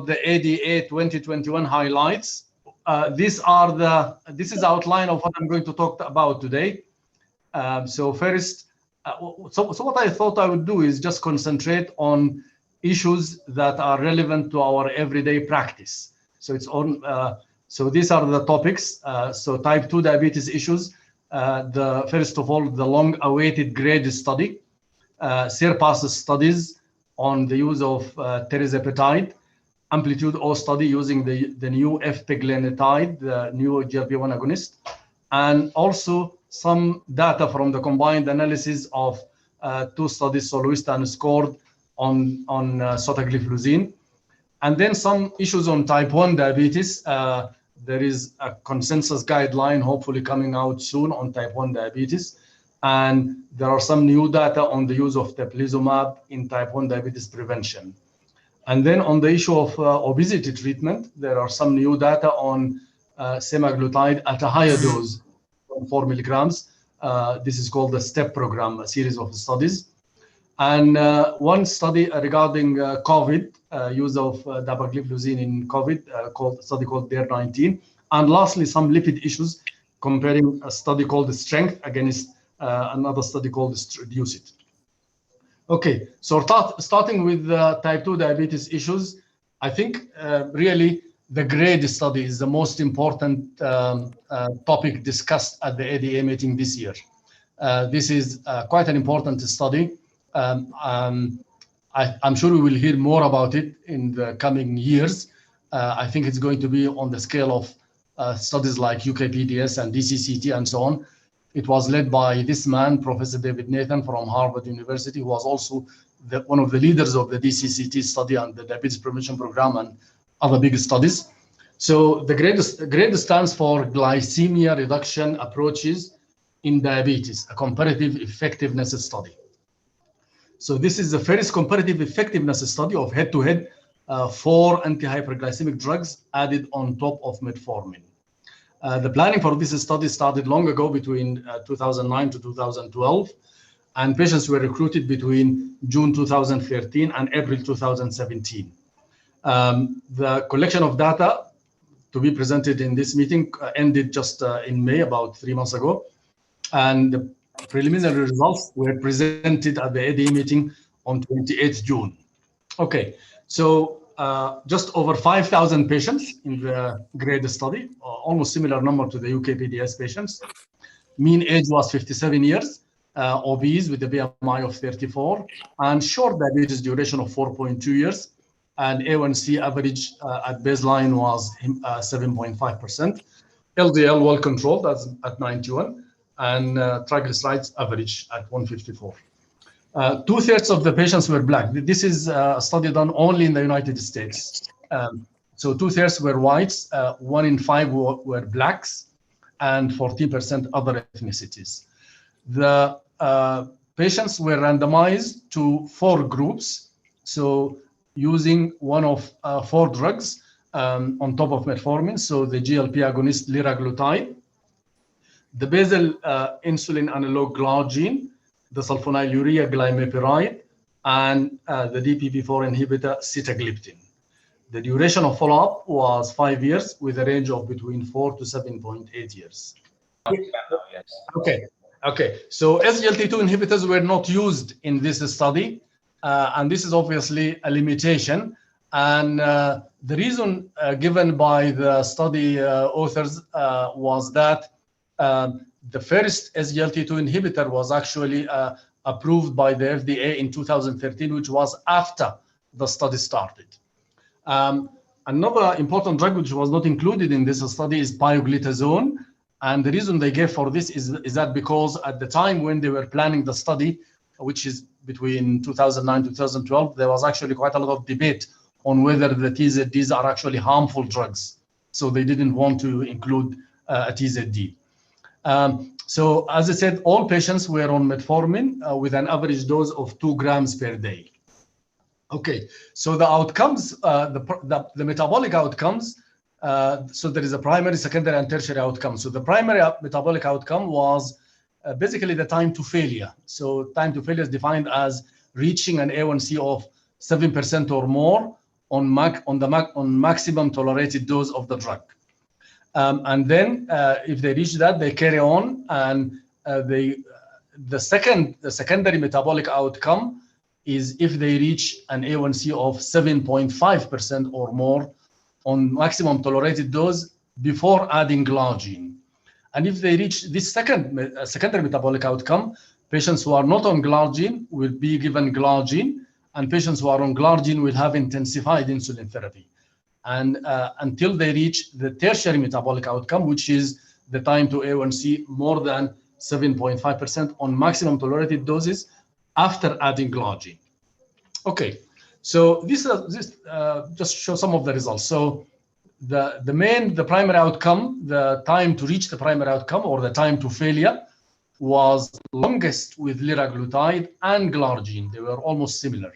the ADA 2021 highlights. This is the outline of what I'm going to talk about today. So first, so what I thought I would do is just concentrate on issues that are relevant to our everyday practice. So it's on. So these are the topics. So type 2 diabetes issues. First of all, the long-awaited GRADE study, SURPASS studies on the use of Tirzepatide, AMPLITUDE-O study using the new eptiglitide, the new GLP-1 agonist, and also some data from the combined analysis of two studies, SOLOIST and SCORED, on sotagliflozin. And then some issues on type 1 diabetes. There is a consensus guideline hopefully coming out soon on type 1 diabetes. And there are some new data on the use of teplizumab in type 1 diabetes prevention. And then on the issue of obesity treatment, there are some new data on semaglutide at a higher dose, 4 milligrams. This is called the STEP program, a series of studies. And one study regarding COVID, use of dapagliflozin in COVID, study called DARE-19. And lastly, some lipid issues, comparing a study called STRENGTH against another study called REDUCE-IT. Okay, so starting with type 2 diabetes issues, I think really the GRADE study is the most important topic discussed at the ADA meeting this year. This is quite an important study. I'm sure we will hear more about it in the coming years. I think it's going to be on the scale of studies like UKPDS and DCCT and so on. It was led by this man, Professor David Nathan from Harvard University, who was also one of the leaders of the DCCT study and the diabetes prevention program and other big studies. So the GRADE stands for Glycemia Reduction Approaches in Diabetes, a comparative effectiveness study. So this is the first comparative effectiveness study of head-to-head 4 anti-hyperglycemic drugs added on top of metformin. The planning for this study started long ago, between 2009 to 2012, and patients were recruited between June 2013 and April 2017. The collection of data to be presented in this meeting ended just in May, about 3 months ago, and the preliminary results were presented at the ADA meeting on 28th June. Okay, so just over 5,000 patients in the GRADE study, almost similar number to the UKPDS patients. Mean age was 57 years, obese with a BMI of 34, and short diabetes duration of 4.2 years, and A1C average at baseline was 7.5%. LDL well controlled at 91, and triglycerides average at 154. 2/3 of the patients were Black. This is a study done only in the United States. So 2/3 were whites, 1 in 5 were Blacks, and 14% other ethnicities. The patients were randomized to 4 groups. So using one of 4 drugs on top of metformin, so the GLP agonist liraglutide, the basal insulin analog glargine, the sulfonylurea glimepiride, and the DPP-4 inhibitor sitagliptin. The duration of follow-up was 5 years with a range of between 4 to 7.8 years. Okay. So SGLT2 inhibitors were not used in this study, and this is obviously a limitation. And the reason given by the study authors was that the first SGLT2 inhibitor was actually approved by the FDA in 2013, which was after the study started. Another important drug which was not included in this study is pioglitazone. And the reason they gave for this is that because at the time when they were planning the study, which is between 2009 to 2012, there was actually quite a lot of debate on whether the TZDs are actually harmful drugs. So they didn't want to include a TZD. So as I said, all patients were on metformin with an average dose of 2 grams per day. Okay, so the outcomes, the metabolic outcomes, so there is a primary, secondary, and tertiary outcome. So the primary metabolic outcome was basically the time to failure. So time to failure is defined as reaching an A1C of 7% or more, on maximum tolerated dose of the drug. And then if they reach that, they carry on, and the secondary metabolic outcome is if they reach an A1C of 7.5% or more on maximum tolerated dose before adding glargine. And if they reach this secondary metabolic outcome, patients who are not on glargine will be given glargine, and patients who are on glargine will have intensified insulin therapy. And until they reach the tertiary metabolic outcome, which is the time to A1C more than 7.5% on maximum tolerated doses after adding glargine. Okay, so this just shows some of the results. So the primary outcome, the time to reach the primary outcome or the time to failure was longest with liraglutide and glargine. They were almost similar.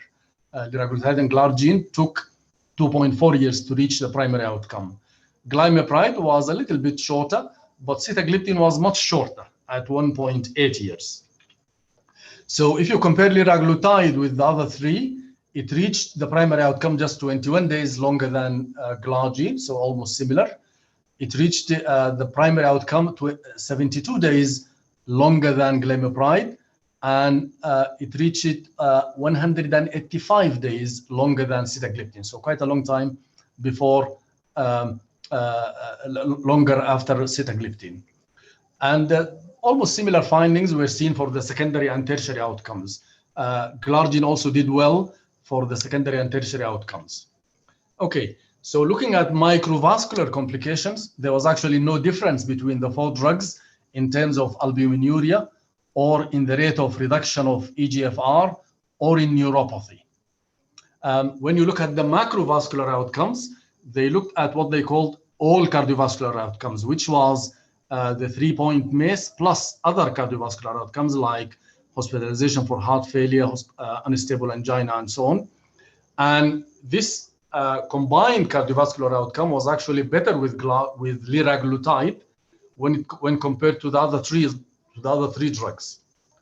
Liraglutide and glargine took 2.4 years to reach the primary outcome. Glycemia was a little bit shorter, but sitagliptin was much shorter at 1.8 years. So if you compare liraglutide with the other three, it reached the primary outcome just 21 days longer than glargine, so almost similar. It reached the primary outcome to 72 days longer than glimepiride, and it reached 185 days longer than sitagliptin, so quite a long time before, longer after sitagliptin. And almost similar findings were seen for the secondary and tertiary outcomes. Glargine also did well for the secondary and tertiary outcomes. Okay, so looking at microvascular complications, there was actually no difference between the four drugs in terms of albuminuria or in the rate of reduction of eGFR or in neuropathy. When you look at the macrovascular outcomes, they looked at what they called all cardiovascular outcomes, which was the 3-point MACE plus other cardiovascular outcomes like hospitalization for heart failure, unstable angina, and so on. And this combined cardiovascular outcome was actually better with liraglutide when compared to the other three drugs,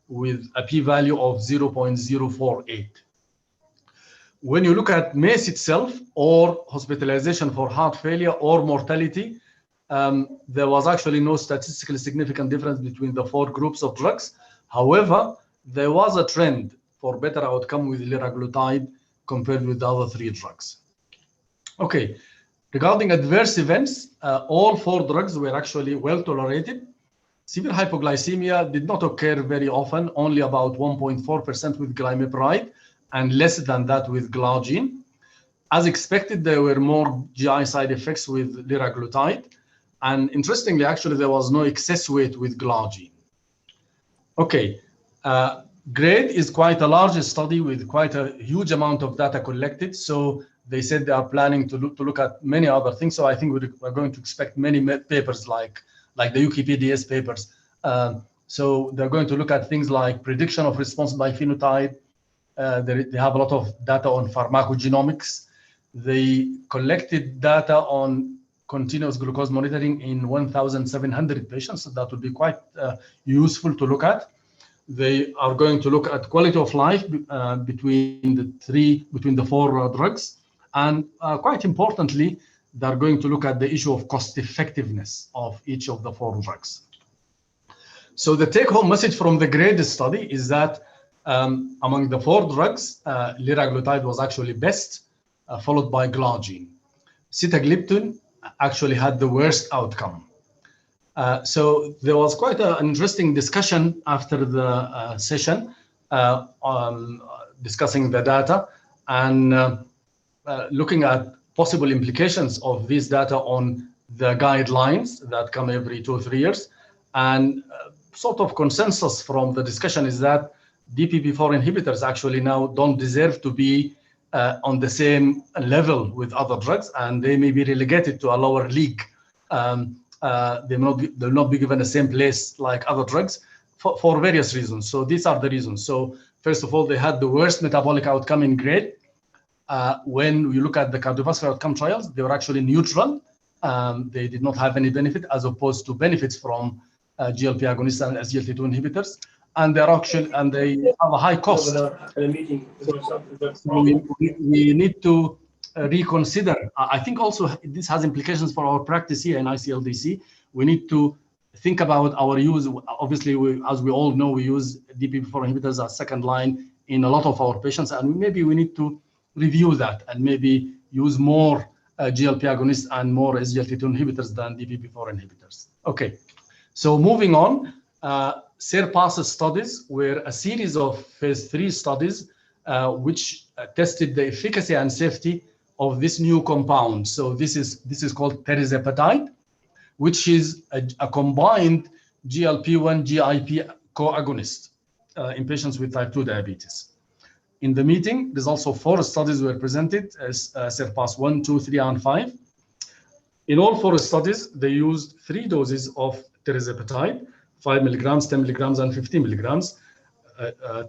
with a p-value of 0.048. When you look at MACE itself, or hospitalization for heart failure, or mortality, there was actually no statistically significant difference between the four groups of drugs. However, there was a trend for better outcome with liraglutide compared with the other three drugs. Okay, regarding adverse events, all four drugs were actually well tolerated. Severe hypoglycemia did not occur very often, only about 1.4% with glimepiride and less than that with glargine. As expected, there were more GI side effects with liraglutide. And interestingly, actually, there was no excess weight with glargine. Okay, GRADE is quite a large study with quite a huge amount of data collected. So they said they are planning to look at many other things. So I think we're going to expect many papers like the UKPDS papers. So they're going to look at things like prediction of response by phenotype. They have a lot of data on pharmacogenomics. They collected data on continuous glucose monitoring in 1,700 patients. So that would be quite useful to look at. They are going to look at quality of life between the four drugs. And quite importantly, they're going to look at the issue of cost effectiveness of each of the four drugs. So the take-home message from the GRADE study is that among the four drugs, liraglutide was actually best, followed by glargine. Sitagliptin actually had the worst outcome. So there was quite an interesting discussion after the session discussing the data and looking at possible implications of this data on the guidelines that come every 2 or 3 years. And sort of consensus from the discussion is that DPP-4 inhibitors actually now don't deserve to be on the same level with other drugs, and they may be relegated to a lower league. They'll not be given the same place like other drugs for various reasons. So these are the reasons. So first of all, they had the worst metabolic outcome in GRADE. When we look at the cardiovascular outcome trials, they were actually neutral. They did not have any benefit as opposed to benefits from GLP agonists and SGLT2 inhibitors. And they have a high cost. So we need to reconsider. I think also this has implications for our practice here in ICLDC. We need to think about our use. Obviously, as we all know, we use DPP-4 inhibitors as second line in a lot of our patients, and maybe we need to review that and maybe use more GLP agonists and more SGLT2 inhibitors than DPP-4 inhibitors. Okay, so moving on, SURPASS studies were a series of phase 3 studies which tested the efficacy and safety of this new compound. So this is called Tirzepatide, which is a combined GLP-1 GIP co-agonist in patients with type 2 diabetes. In the meeting, there's also 4 studies were presented as SURPASS 1, 2, 3, and 5. In all 4 studies, they used 3 doses of Tirzepatide, 5 milligrams, 10 milligrams, and 15 milligrams,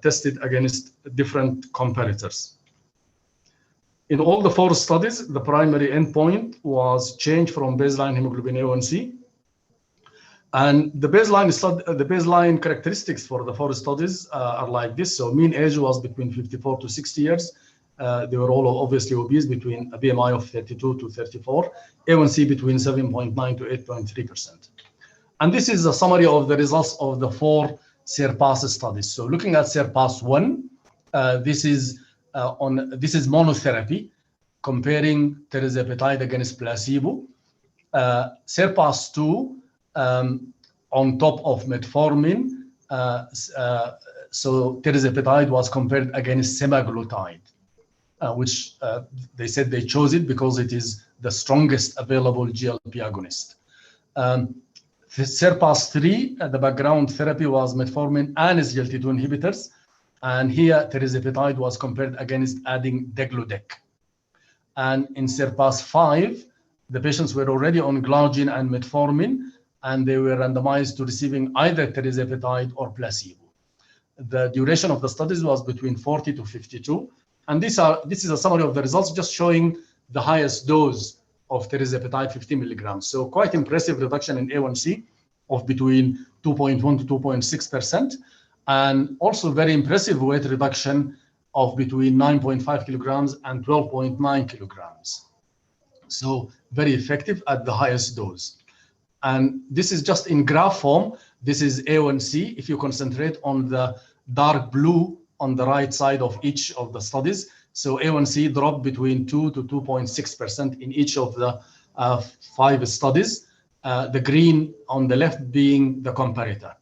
tested against different comparators. In all the 4 studies, the primary endpoint was change from baseline hemoglobin A1C. And the baseline characteristics for the 4 studies are like this. So mean age was between 54 to 60 years. They were all obviously obese, between a BMI of 32 to 34, A1C between 7.9 to 8.3%. And this is a summary of the results of the 4 SURPASS studies. So looking at SURPASS 1, this is monotherapy comparing Tirzepatide against placebo. SURPASS 2 on top of metformin. So Tirzepatide was compared against semaglutide, which they said they chose it because it is the strongest available GLP agonist. SURPASS 3, the background therapy was metformin and SGLT2 inhibitors. And here Tirzepatide was compared against adding degludec. And in SURPASS 5, the patients were already on glargine and metformin, and they were randomized to receiving either Tirzepatide or placebo. The duration of the studies was between 40 to 52. And this is a summary of the results, just showing the highest dose of Tirzepatide, 50 milligrams. So quite impressive reduction in A1C of between 2.1 to 2.6%. And also very impressive weight reduction of between 9.5 kilograms and 12.9 kilograms. So very effective at the highest dose. And this is just in graph form. This is A1C. If you concentrate on the dark blue on the right side of each of the studies. So A1C dropped between 2 to 2.6% in each of the 5 studies. The green on the left being the comparator.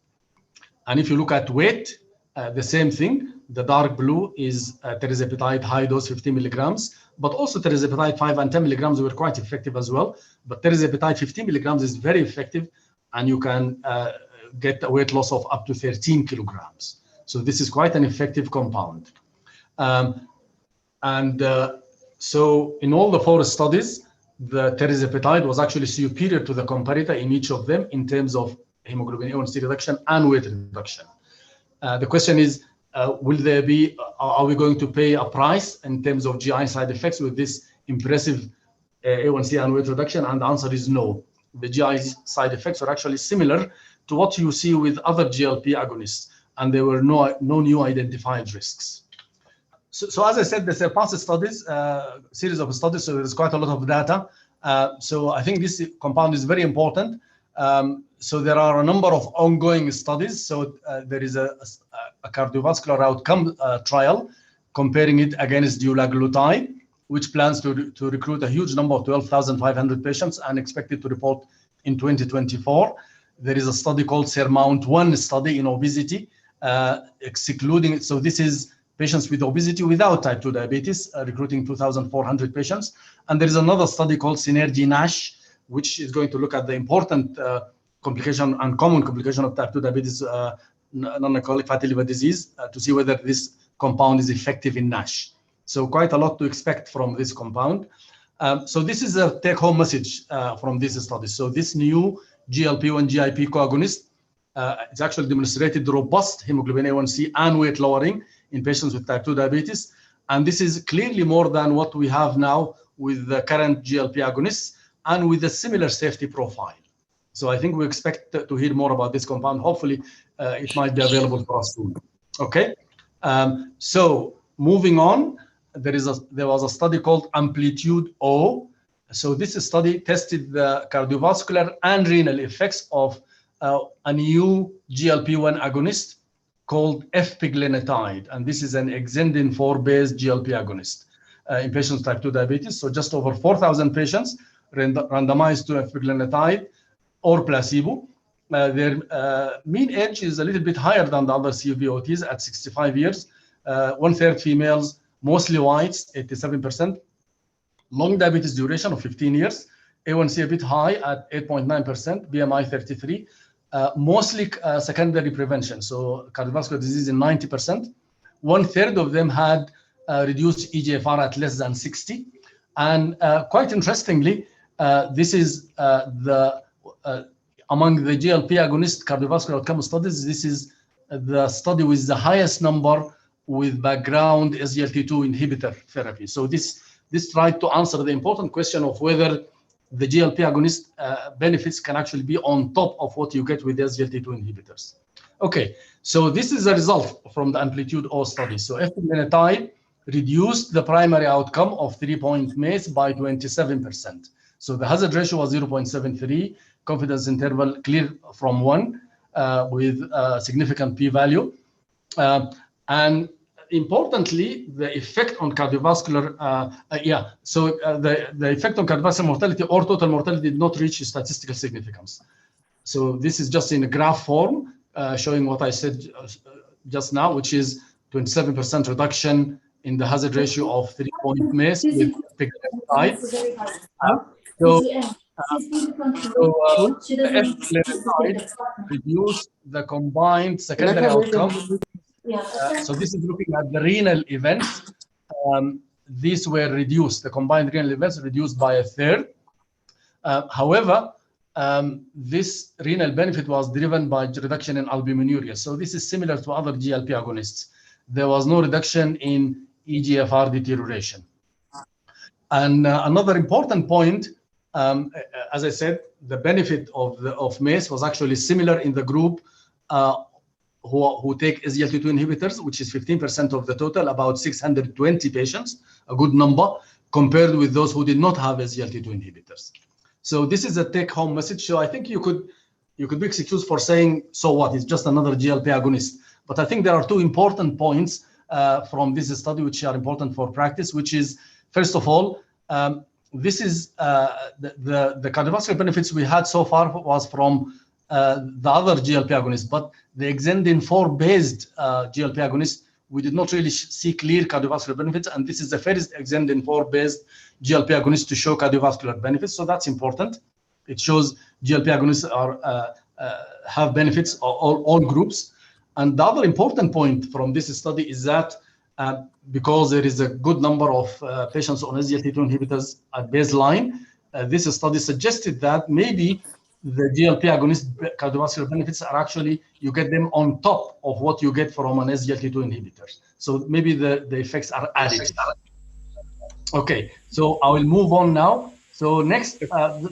And if you look at weight, the same thing. The dark blue is Tirzepatide high dose 50 milligrams, but also Tirzepatide 5 and 10 milligrams were quite effective as well. But Tirzepatide 50 milligrams is very effective, and you can get a weight loss of up to 13 kilograms. So this is quite an effective compound. So in all the 4 studies, the Tirzepatide was actually superior to the comparator in each of them in terms of hemoglobin A1C reduction and weight reduction. The question is, are we going to pay a price in terms of GI side effects with this impressive A1C and weight reduction? And the answer is no. The GI side effects are actually similar to what you see with other GLP agonists, and there were no new identified risks. So as I said, the SURPASS studies, series of studies, so there's quite a lot of data. So I think this compound is very important. So there are a number of ongoing studies. So there is a cardiovascular outcome trial comparing it against dulaglutide, which plans to recruit a huge number of 12,500 patients and expected to report in 2024. There is a study called SURMOUNT-1 study in obesity, excluding it. So this is patients with obesity without type 2 diabetes, recruiting 2,400 patients. And there is another study called SYNERGY-NASH, which is going to look at the important complication and common complication of type 2 diabetes, non-alcoholic fatty liver disease, to see whether this compound is effective in NASH. So quite a lot to expect from this compound. So this is a take-home message from this study. So this new GLP-1 GIP co-agonist, it's actually demonstrated robust hemoglobin A1C and weight lowering in patients with type 2 diabetes. And this is clearly more than what we have now with the current GLP agonists and with a similar safety profile. So I think we expect to hear more about this compound. Hopefully, it might be available for us soon. Okay. So moving on, there was a study called AMPLITUDE-O. So this study tested the cardiovascular and renal effects of a new GLP-1 agonist called epiglenetide, and this is an exendin 4-based GLP agonist in patients with type 2 diabetes. So just over 4,000 patients randomized to epiglenetide or placebo. Their mean age is a little bit higher than the other CVOTs at 65 years. 1/3 females, mostly whites, 87%. Long diabetes duration of 15 years. A1C a bit high at 8.9%, BMI 33. Mostly secondary prevention, so cardiovascular disease in 90%. 1/3 of them had reduced eGFR at less than 60. And quite interestingly, this is among the GLP agonist cardiovascular outcome studies, this is the study with the highest number with background SGLT2 inhibitor therapy. So this tried to answer the important question of whether the GLP agonist benefits can actually be on top of what you get with SGLT2 inhibitors. Okay, so this is a result from the AMPLITUDE-O study. So epiglenetide reduced the primary outcome of 3-point MACE by 27%. So the hazard ratio was 0.73, confidence interval clear from 1 with a significant p-value. And importantly, the effect on cardiovascular, the effect on cardiovascular mortality or total mortality did not reach statistical significance. So this is just in a graph form, showing what I said just now, which is 27% reduction in the hazard ratio of 3-point MACE with epiglenetide. Epiglenetide reduced the combined secondary outcome. So this is looking at the renal events. These were reduced, the combined renal events reduced by 1/3. However, this renal benefit was driven by reduction in albuminuria. So this is similar to other GLP agonists. There was no reduction in eGFR deterioration. And another important point, as I said, the benefit of MACE was actually similar in the group who take SGLT2 inhibitors, which is 15% of the total, about 620 patients, a good number, compared with those who did not have SGLT2 inhibitors. So this is a take-home message. So I think you could be excused for saying, so what, it's just another GLP agonist. But I think there are two important points from this study which are important for practice, which is, first of all, this is the cardiovascular benefits we had so far was from the other GLP agonists, but the exendin 4-based GLP agonist, we did not really see clear cardiovascular benefits, and this is the first exendin 4-based GLP agonist to show cardiovascular benefits, so that's important. It shows GLP agonists have benefits all groups. And the other important point from this study is that because there is a good number of patients on SGLT2 inhibitors at baseline, this study suggested that maybe the GLP agonist cardiovascular benefits are actually, you get them on top of what you get from an SGLT2 inhibitor. So maybe the effects are additive. Okay, so I will move on now. So next,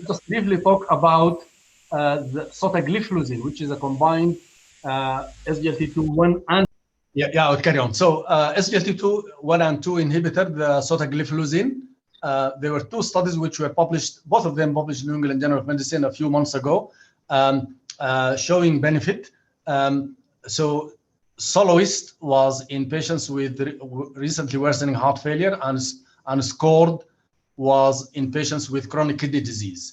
just briefly talk about the sotagliflozin, which is a combined SGLT2 1 and I'll carry on. So SGLT2 1 and 2 inhibitor, the sotagliflozin. There were two studies which were published, both of them published in New England Journal of Medicine a few months ago, showing benefit. So Soloist was in patients with recently worsening heart failure, and Scored was in patients with chronic kidney disease.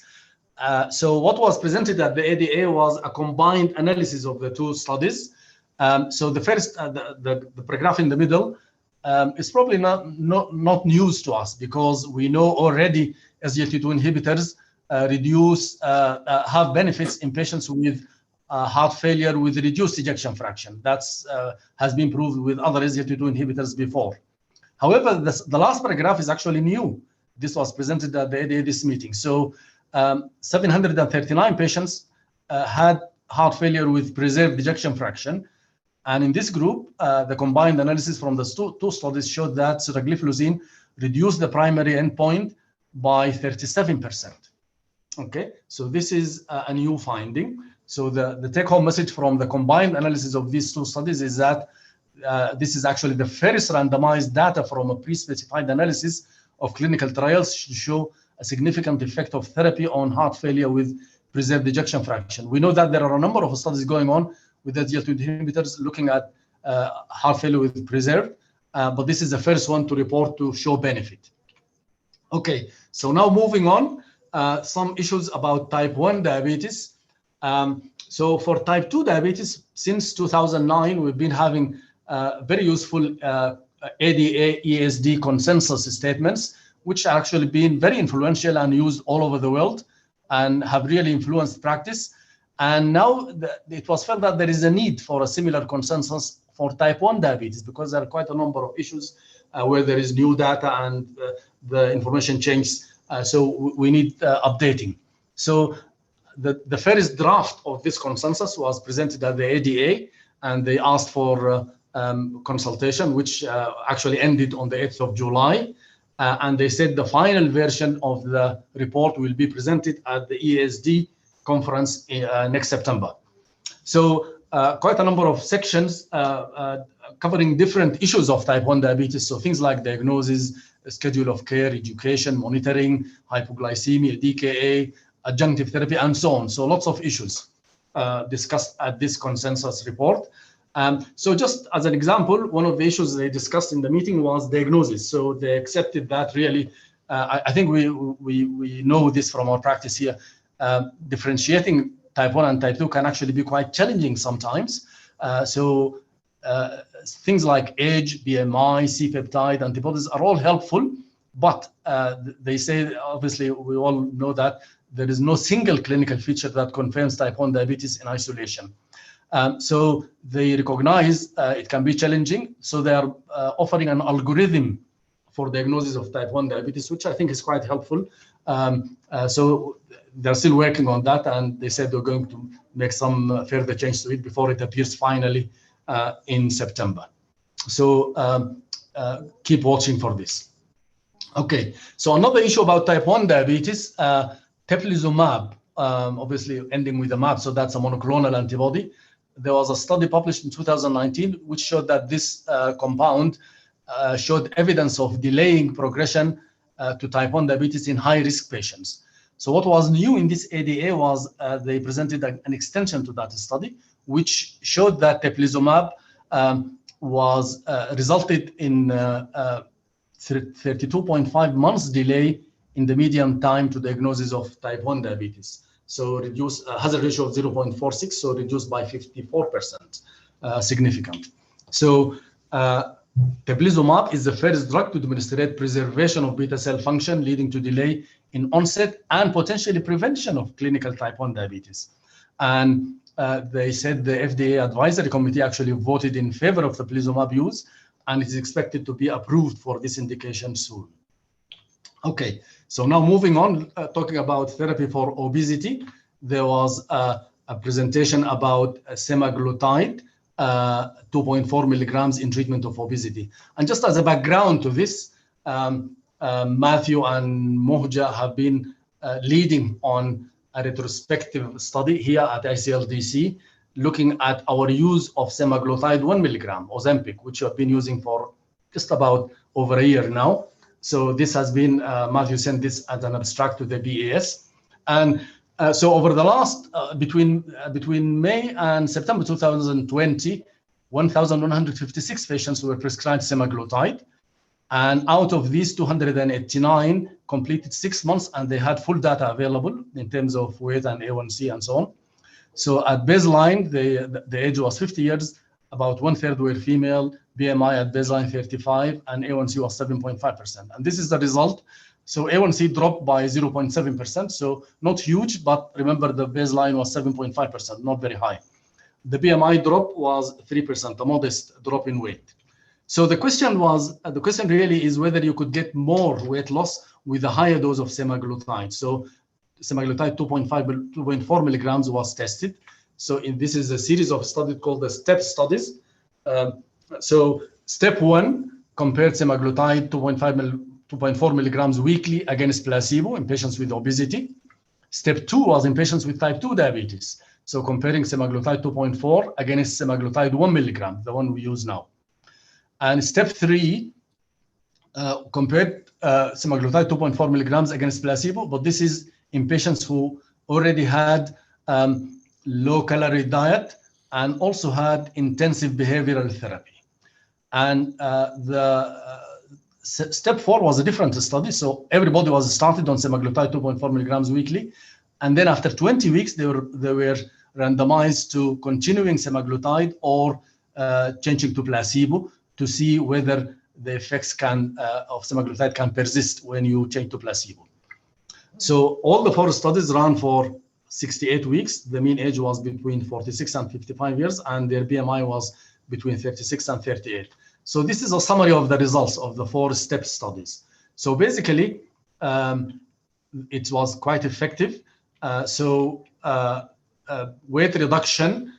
So what was presented at the ADA was a combined analysis of the two studies. So the first, the graph in the middle, is probably not news to us because we know already SGLT2 inhibitors have benefits in patients with heart failure with reduced ejection fraction. That's has been proved with other SGLT2 inhibitors before. However, the last paragraph is actually new. This was presented at the ADA this meeting. So 739 patients had heart failure with preserved ejection fraction. And in this group, the combined analysis from the two studies showed that sotagliflozin reduced the primary endpoint by 37%. Okay, so this is a new finding. So the take-home message from the combined analysis of these two studies is that this is actually the first randomized data from a pre-specified analysis of clinical trials to show a significant effect of therapy on heart failure with preserved ejection fraction. We know that there are a number of studies going on with SGLT2 inhibitors looking at heart failure with preserved, but this is the first one to report to show benefit. Okay, so now moving on, some issues about type 1 diabetes. So for type 2 diabetes, since 2009, we've been having very useful ADA, ESD consensus statements, which have actually been very influential and used all over the world and have really influenced practice. And now it was felt that there is a need for a similar consensus for type 1 diabetes, because there are quite a number of issues where there is new data and the information changes. So we need updating. So the first draft of this consensus was presented at the ADA, and they asked for consultation, which actually ended on the 8th of July. And they said the final version of the report will be presented at the ESD conference next September. So quite a number of sections covering different issues of type 1 diabetes. So things like diagnosis, schedule of care, education, monitoring, hypoglycemia, DKA, adjunctive therapy, and so on. So lots of issues discussed at this consensus report. So just as an example, one of the issues they discussed in the meeting was diagnosis. So they accepted that really, I think we know this from our practice here, differentiating type 1 and type 2 can actually be quite challenging sometimes. So things like age, BMI, C-peptide, antibodies are all helpful, but they say, obviously, we all know that there is no single clinical feature that confirms type 1 diabetes in isolation. So they recognize it can be challenging. So they are offering an algorithm for diagnosis of type 1 diabetes, which I think is quite helpful. So they're still working on that, and they said they're going to make some further changes to it before it appears finally in September. So keep watching for this. Okay, so another issue about type 1 diabetes, teplizumab, obviously ending with a mab, so that's a monoclonal antibody. There was a study published in 2019 which showed that this compound showed evidence of delaying progression to type 1 diabetes in high-risk patients. So what was new in this ADA was they presented an extension to that study, which showed that teplizumab was resulted in 32.5 months delay in the median time to diagnosis of type 1 diabetes. So reduced hazard ratio of 0.46, so reduced by 54%, significant. So teplizumab is the first drug to demonstrate preservation of beta cell function, leading to delay in onset and potentially prevention of clinical type 1 diabetes. And they said the FDA advisory committee actually voted in favor of teplizumab use, and it is expected to be approved for this indication soon. Okay, so now moving on, talking about therapy for obesity, there was a presentation about semaglutide, 2.4 milligrams in treatment of obesity. And just as a background to this, Matthew and Mohja have been leading on a retrospective study here at ICLDC, looking at our use of semaglutide 1 milligram, Ozempic, which we have been using for just about over a year now. So this has been, Matthew sent this as an abstract to the BAS. And so over the last, between May and September 2020, 1,156 patients were prescribed semaglutide. And out of these, 289 completed 6 months, and they had full data available in terms of weight and A1C and so on. So at baseline, the age was 50 years, about 1/3 were female, BMI at baseline 35, and A1C was 7.5%. And this is the result. So A1C dropped by 0.7%, so not huge, but remember the baseline was 7.5%, not very high. The BMI drop was 3%, a modest drop in weight. So the question really is whether you could get more weight loss with a higher dose of semaglutide. So semaglutide 2.4 milligrams was tested. So this is a series of studies called the STEP studies. So step 1 compared semaglutide 2.4 milligrams weekly against placebo in patients with obesity. Step 2 was in patients with type 2 diabetes. So comparing semaglutide 2.4 against semaglutide 1 milligram, the one we use now. And step 3 compared semaglutide 2.4 milligrams against placebo, but this is in patients who already had low-calorie diet and also had intensive behavioral therapy. And step 4 was a different study. So everybody was started on semaglutide 2.4 milligrams weekly. And then after 20 weeks, they were randomized to continuing semaglutide or changing to placebo to see whether the effects of semaglutide can persist when you change to placebo. So all the 4 studies ran for 68 weeks. The mean age was between 46 and 55 years, and their BMI was between 36 and 38. So this is a summary of the results of the 4-step studies. So basically, it was quite effective. Weight reduction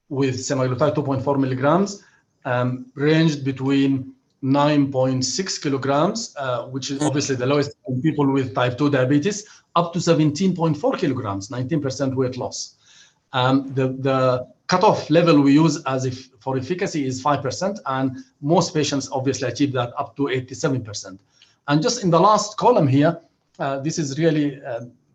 with semaglutide 2.4 milligrams ranged between 9.6 kilograms, which is obviously the lowest in people with type 2 diabetes, up to 17.4 kilograms, 19% weight loss. The cutoff level we use for efficacy is 5%, and most patients obviously achieve that up to 87%. And just in the last column here, this is really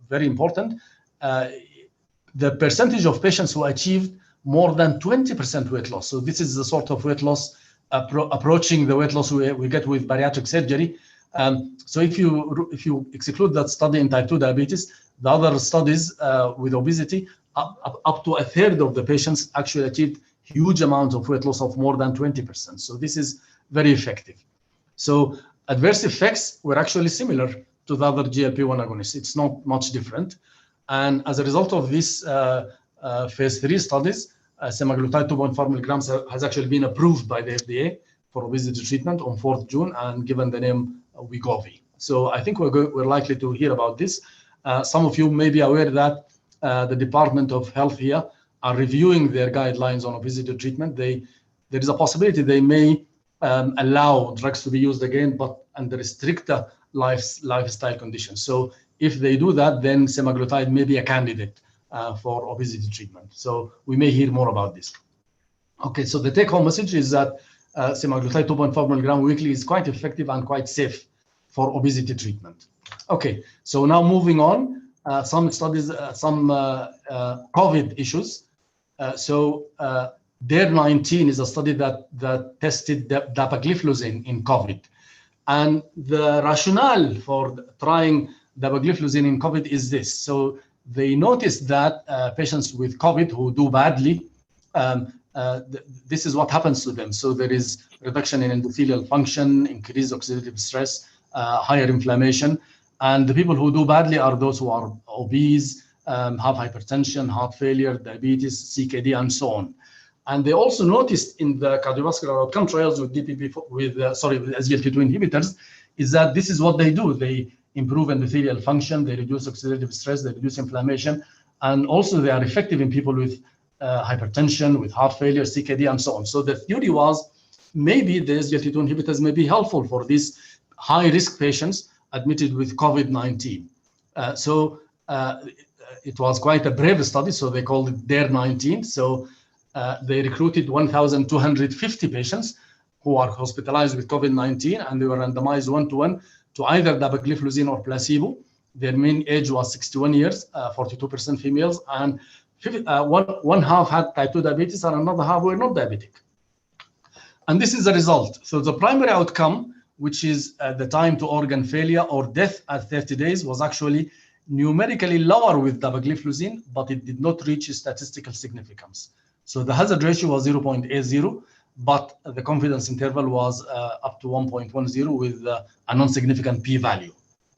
very important. The percentage of patients who achieved more than 20% weight loss. So this is the sort of weight loss approaching the weight loss we get with bariatric surgery. So if you exclude that study in type 2 diabetes, the other studies with obesity, up to a third of the patients actually achieved huge amounts of weight loss of more than 20%. So this is very effective. So adverse effects were actually similar to the other GLP-1 agonists. It's not much different. And as a result of this phase 3 studies, semaglutide 2.4 milligrams has actually been approved by the FDA for obesity treatment on 4th June and given the name Wegovy. So I think we're likely to hear about this. Some of you may be aware that the Department of Health here are reviewing their guidelines on obesity treatment. There is a possibility they may allow drugs to be used again, but under stricter lifestyle conditions. So if they do that, then semaglutide may be a candidate for obesity treatment. So we may hear more about this. Okay, so the take-home message is that semaglutide 2.4 milligram weekly is quite effective and quite safe for obesity treatment. Okay, so now moving on, some studies, some COVID issues. DARE-19 is a study that tested dapagliflozin in COVID. And the rationale for trying dapagliflozin in COVID is this. So they noticed that patients with COVID who do badly, this is what happens to them. So there is reduction in endothelial function, increased oxidative stress, higher inflammation. And the people who do badly are those who are obese, have hypertension, heart failure, diabetes, CKD, and so on. And they also noticed in the cardiovascular outcome trials with with SGLT2 inhibitors, is that this is what they do. They improve endothelial function, they reduce oxidative stress, they reduce inflammation, and also they are effective in people with hypertension, with heart failure, CKD, and so on. So the theory was maybe the SGLT2 inhibitors may be helpful for these high-risk patients admitted with COVID-19. It was quite a brave study, so they called it DARE-19. So they recruited 1,250 patients who are hospitalized with COVID-19, and they were randomized 1-to-1 to either dapagliflozin or placebo. Their mean age was 61 years, 42% females, and one half had type 2 diabetes and another half were not diabetic. And this is the result. So the primary outcome, which is the time to organ failure or death at 30 days, was actually numerically lower with dapagliflozin, but it did not reach statistical significance. So the hazard ratio was 0.80, but the confidence interval was up to 1.10 with a non-significant p-value.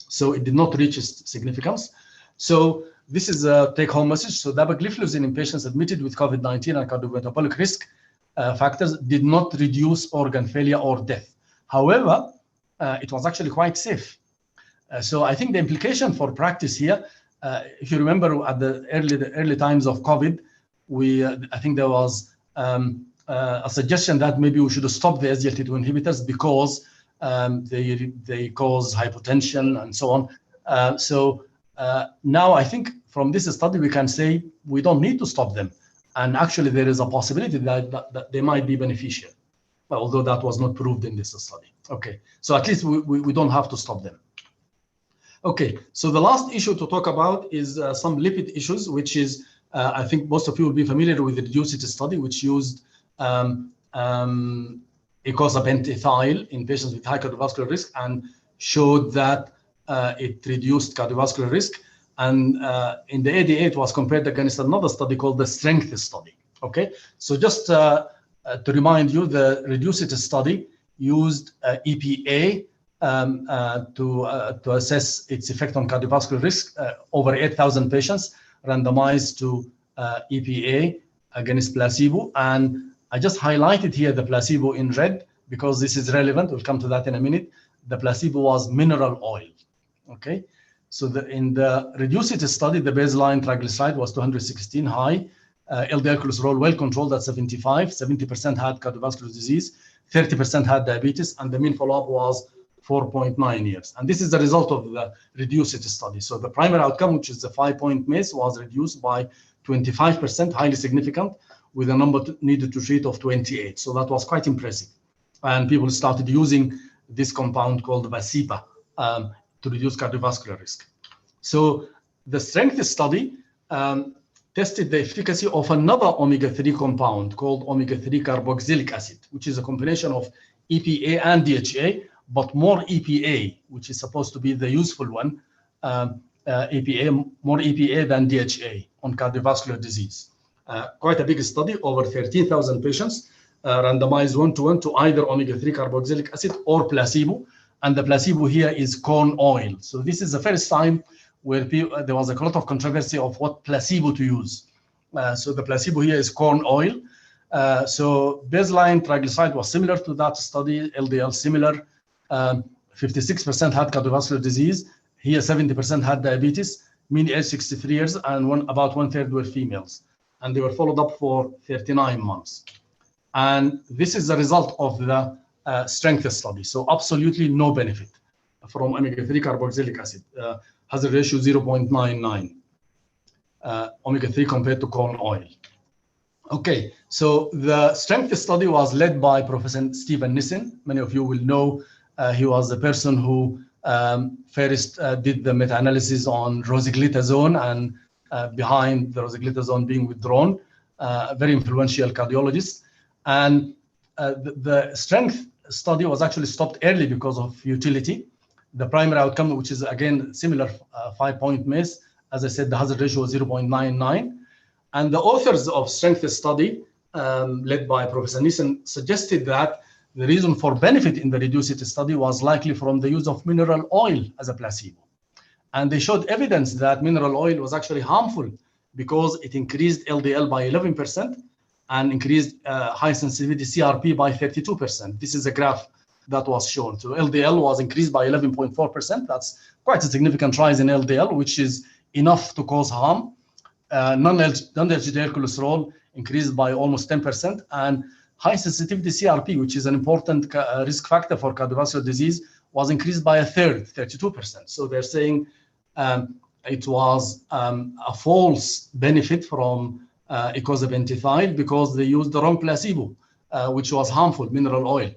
So it did not reach significance. So this is a take-home message. So dapagliflozin in patients admitted with COVID-19 and cardiometabolic risk factors did not reduce organ failure or death. However, it was actually quite safe. So I think the implication for practice here, if you remember at the early times of COVID, I think there was a suggestion that maybe we should stop the SGLT2 inhibitors because they cause hypotension and so on. Now I think from this study we can say we don't need to stop them, and actually there is a possibility that they might be beneficial. although that was not proved in this study. Okay, so at least we don't have to stop them. Okay, so the last issue to talk about is some lipid issues, which is, I think most of you will be familiar with the REDUCE-IT study, which used icosapent in patients with high cardiovascular risk and showed that it reduced cardiovascular risk. And in the ADA, it was compared against another study called the STRENGTH study. Okay, so just to remind you, the REDUCE-IT study used EPA to assess its effect on cardiovascular risk. Over 8,000 patients randomized to EPA against placebo. And I just highlighted here the placebo in red because this is relevant. We'll come to that in a minute. The placebo was mineral oil. Okay, so in the REDUCE-IT study, the baseline triglyceride was 216 high. LDL cholesterol well controlled at 75. 70% had cardiovascular disease. 30% had diabetes, and the mean follow-up was 4.9 years. And this is the result of the REDUCE-IT study. So the primary outcome, which is the 5-point MACE, was reduced by 25%, highly significant, with a number needed to treat of 28. So that was quite impressive. And people started using this compound called Vascepa to reduce cardiovascular risk. So the STRENGTH study tested the efficacy of another omega-3 compound called omega-3 carboxylic acid, which is a combination of EPA and DHA, but more EPA, which is supposed to be the useful one, EPA, more EPA than DHA on cardiovascular disease. Quite a big study, over 13,000 patients, randomized 1-to-1 to either omega-3 carboxylic acid or placebo. And the placebo here is corn oil. So this is the first time where there was a lot of controversy of what placebo to use. So the placebo here is corn oil. So baseline triglyceride was similar to that study, LDL similar. 56% had cardiovascular disease. Here 70% had diabetes, mean age 63 years, and about 1/3 were females. And they were followed up for 39 months. And this is the result of the STRENGTH study. So absolutely no benefit from omega-3 carboxylic acid. Hazard ratio 0.99, omega-3 compared to corn oil. Okay, so the STRENGTH study was led by Professor Stephen Nissen. Many of you will know he was the person who first did the meta-analysis on rosiglitazone and behind the rosiglitazone being withdrawn, a very influential cardiologist. And the STRENGTH study was actually stopped early because of futility. The primary outcome, which is again similar 5-point MACE, as I said, the hazard ratio was 0.99. And the authors of STRENGTH study, led by Professor Nissen, suggested that the reason for benefit in the REDUCE-IT study was likely from the use of mineral oil as a placebo. And they showed evidence that mineral oil was actually harmful because it increased LDL by 11% and increased high sensitivity CRP by 32%. This is a graph that was shown. So LDL was increased by 11.4%. That's quite a significant rise in LDL, which is enough to cause harm. Non-HDL cholesterol increased by almost 10%, and high sensitivity CRP, which is an important risk factor for cardiovascular disease, was increased by 1/3, 32%. So they're saying it was a false benefit from icosapent because they used the wrong placebo, which was harmful, mineral oil.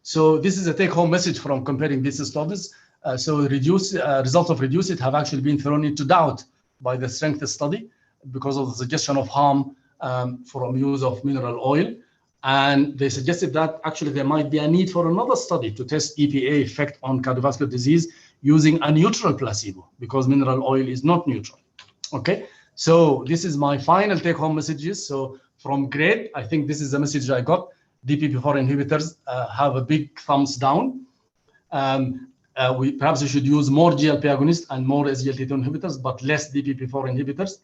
So this is a take-home message from comparing these studies. So results of REDUCE-IT have actually been thrown into doubt by the STRENGTH study because of the suggestion of harm from use of mineral oil. And they suggested that actually there might be a need for another study to test EPA effect on cardiovascular disease using a neutral placebo because mineral oil is not neutral. Okay, so this is my final take-home messages. So from GRADE, I think this is the message I got. DPP-4 inhibitors have a big thumbs down. Perhaps we should use more GLP agonists and more SGLT2 inhibitors, but less DPP-4 inhibitors.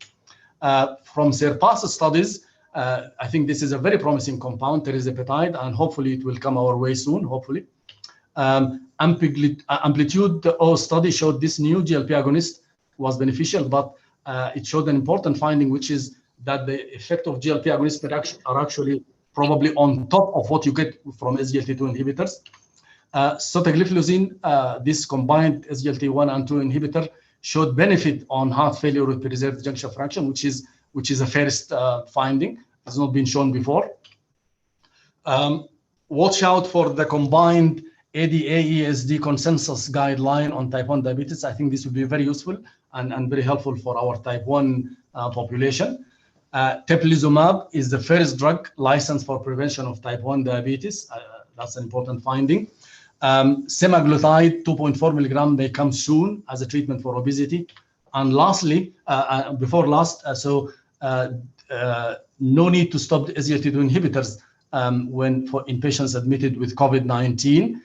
From SURPASS studies, I think this is a very promising compound, Tirzepatide, and hopefully it will come our way soon, hopefully. AMPLITUDE-O study showed this new GLP agonist was beneficial, but it showed an important finding, which is that the effect of GLP agonists are actually probably on top of what you get from SGLT2 inhibitors. Sotagliflozin, this combined SGLT1 and 2 inhibitor, showed benefit on heart failure with preserved ejection fraction, which is a first finding. It's not been shown before. watch out for the combined ADA-ESD consensus guideline on type 1 diabetes. I think this will be very useful and very helpful for our type 1 population. Teplizumab is the first drug licensed for prevention of type 1 diabetes. That's an important finding. Semaglutide 2.4 milligram may come soon as a treatment for obesity. And lastly, no need to stop the SGLT2 inhibitors in patients admitted with COVID-19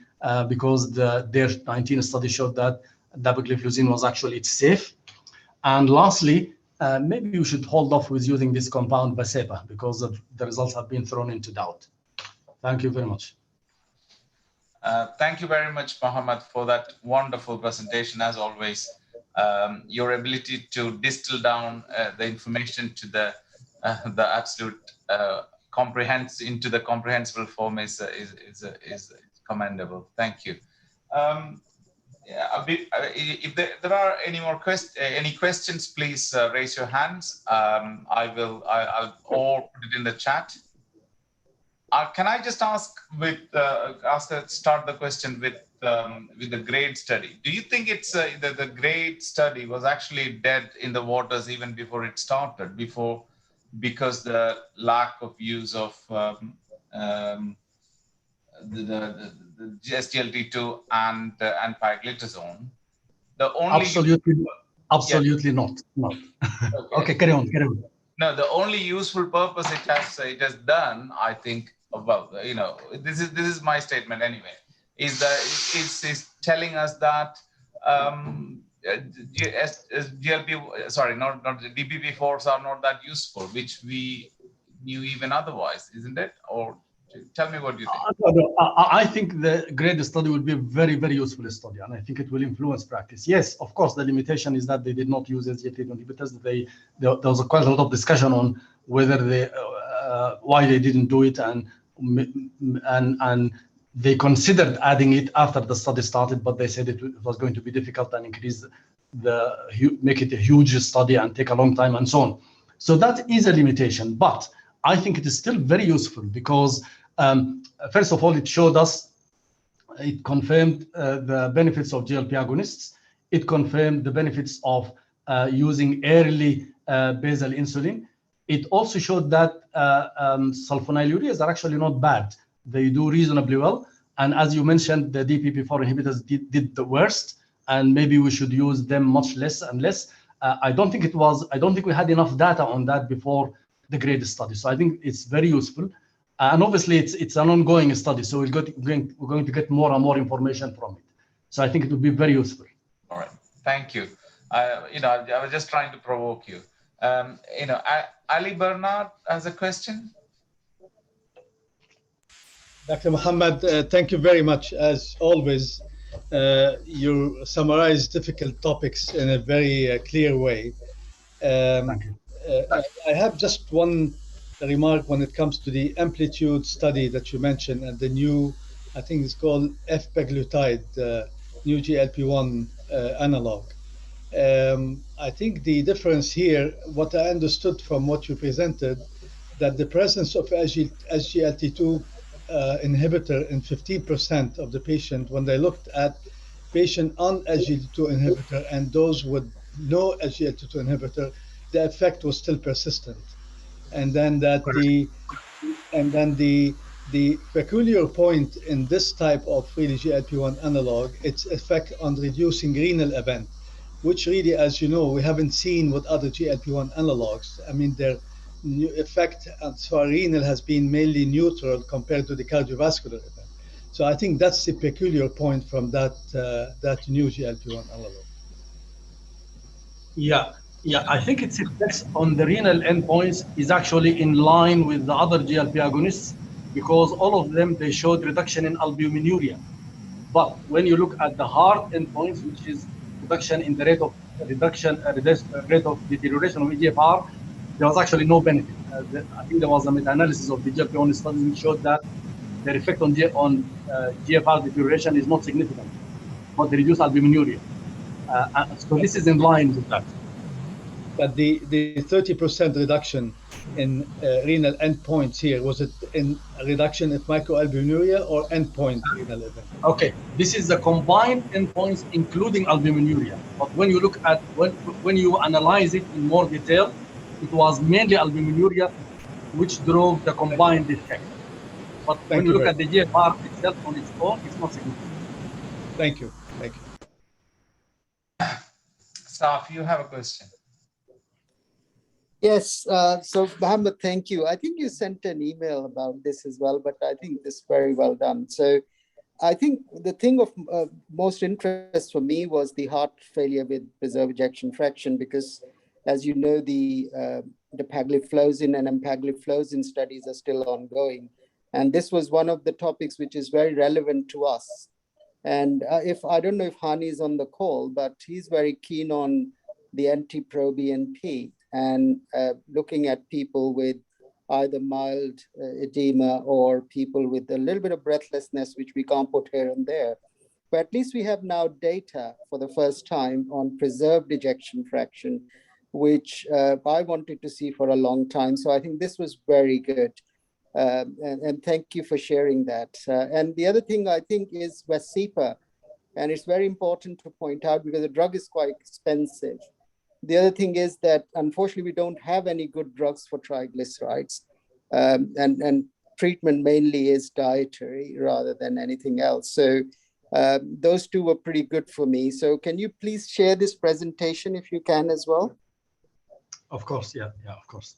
because their 19 study showed that dapagliflozin was actually safe. And lastly, maybe you should hold off with using this compound Vascepa because the results have been thrown into doubt. Thank you very much. Thank you very much, Mohamed, for that wonderful presentation, as always. Your ability to distill down the information to the absolute into the comprehensible form is commendable. Thank you. If there are any questions, please raise your hands. I'll or put it in the chat. Can I just start the question with the GRADE study? Do you think it's the GRADE study was actually dead in the waters even before it started, because the lack of use of the SGLT2 and pioglitazone? The only absolutely not. Okay, carry on. No, the only useful purpose it has done, I think, well, this is my statement anyway, is that it's telling us that DPP4s are not that useful, which we knew even otherwise, isn't it? Or tell me what you think. I think the GRADE study will be a very, very useful study, and I think it will influence practice. Yes, of course, the limitation is that they did not use SGLT2 inhibitors. There was quite a lot of discussion on whether why they didn't do it, and they considered adding it after the study started, but they said it was going to be difficult and make it a huge study and take a long time and so on. So that is a limitation, but I think it is still very useful because first of all, it confirmed the benefits of GLP agonists. It confirmed the benefits of using early basal insulin. It also showed that sulfonylureas are actually not bad. They do reasonably well. And as you mentioned, the DPP4 inhibitors did the worst, and maybe we should use them much less and less. I don't think we had enough data on that before the GRADE study. So I think it's very useful. And obviously it's an ongoing study, so we're going to get more and more information from it. So I think it will be very useful. All right, thank you. I was just trying to provoke you. Ali Bernard has a question. Dr. Mohamed, thank you very much. As always, you summarize difficult topics in a very clear way. Thank you. I have just one remark when it comes to the AMPLITUDE study that you mentioned and the new, I think it's called F-peglutide, new GLP-1 analog. I think the difference here, what I understood from what you presented, that the presence of SGLT2 inhibitor in 15% of the patient, when they looked at patient on SGLT2 inhibitor and those with no SGLT2 inhibitor, the effect was still persistent. And then the peculiar point in this type of really GLP-1 analog, its effect on reducing renal event, which really, as you know, we haven't seen with other GLP-1 analogs. I mean, their effect as far renal has been mainly neutral compared to the cardiovascular event. So I think that's the peculiar point from that new GLP-1 analog. Yeah, I think its effects on the renal endpoints is actually in line with the other GLP agonists because all of them, they showed reduction in albuminuria. But when you look at the heart endpoints, which is reduction in the rate of deterioration of eGFR, there was actually no benefit. I think there was a meta-analysis of the GLP-1 studies which showed that their effect on GFR deterioration is not significant, but they reduce albuminuria. So this is in line with that. But the 30% reduction in renal endpoints here? Was it in a reduction of microalbuminuria or endpoint renal event? Okay, this is the combined endpoints, including albuminuria. But when you look at when you analyze it in more detail, it was mainly albuminuria which drove the combined effect. But when Thank you you look very at the much. GFR itself on its own, it's not significant. Thank you. Thank you. Saf, you have a question. Yes, so Mohammed, thank you. I think you sent an email about this as well, but I think this is very well done. So I think the thing of most interest for me was the heart failure with preserved ejection fraction, because as you know, the dapagliflozin and empagliflozin studies are still ongoing. And this was one of the topics which is very relevant to us. And if I don't know if Hani is on the call, but he's very keen on the NT-proBNP and looking at people with either mild edema or people with a little bit of breathlessness, which we can't put here and there. But at least we have now data for the first time on preserved ejection fraction, which I wanted to see for a long time. So I think this was very good. And thank you for sharing that. And the other thing I think is Vascepa, and it's very important to point out because the drug is quite expensive. The other thing is that unfortunately we don't have any good drugs for triglycerides, and treatment mainly is dietary rather than anything else. So those two were pretty good for me. So can you please share this presentation if you can as well? Of course, yeah, of course.